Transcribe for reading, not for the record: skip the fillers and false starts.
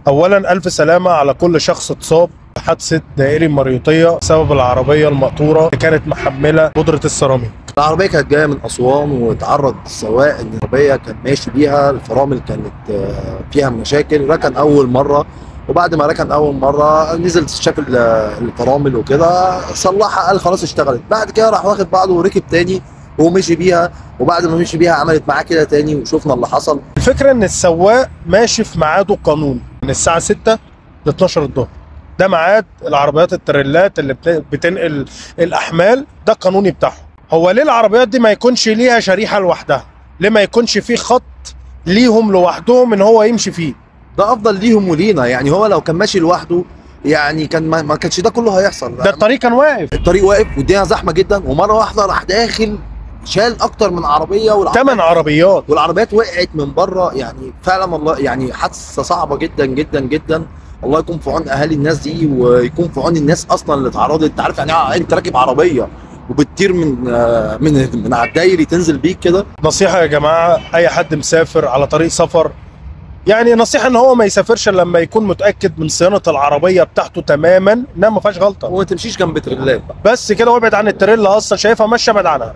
اولا الف سلامه على كل شخص اتصاب في حادثه دائري مريوطيه بسبب العربيه المقطوره اللي كانت محمله بودره السيراميك. العربية كانت جاية من أسوان واتعرض السواق إن العربية كان ماشي بيها، الفرامل كانت فيها مشاكل، ركن أول مرة، وبعد ما ركن أول مرة نزل شاف الفرامل وكده صلحها، قال خلاص اشتغلت. بعد كده راح واخد بعضه وركب تاني ومشي بيها، وبعد ما مشي بيها عملت معاه كده تاني وشفنا اللي حصل. الفكره ان السواق ماشي في ميعاده القانوني من الساعه 6 ل 12 الظهر، ده ميعاد العربيات التريلات اللي بتنقل الاحمال، ده القانوني بتاعهم. هو ليه العربيات دي ما يكونش ليها شريحه لوحدها؟ ليه ما يكونش في خط ليهم لوحدهم ان هو يمشي فيه؟ ده أفضل ليهم ولينا، يعني هو لو كان ماشي لوحده يعني كان ما كانش ده كله هيحصل. ده الطريق كان واقف، الطريق واقف والدنيا زحمة جدا، ومرة واحدة راح داخل شال أكتر من عربية 8 عربيات والعربيات وقعت من بره. يعني فعلا الله، يعني حادثه صعبه جدا جدا جدا. الله يكون في عون اهالي الناس دي، ويكون في عون الناس اصلا اللي اتعرضت. انت عارف يعني انت راكب عربيه وبتطير من على الدايري تنزل بيك كده. نصيحه يا جماعه، اي حد مسافر على طريق سفر، يعني نصيحه ان هو ما يسافرش الا لما يكون متاكد من صيانه العربيه بتاعته تماما انها ما فيهاش غلطه، وما تمشيش جنب تريلات. بس كده، وابعد عن التريلا، اصلا شايفها ماشيه ابعد عنها.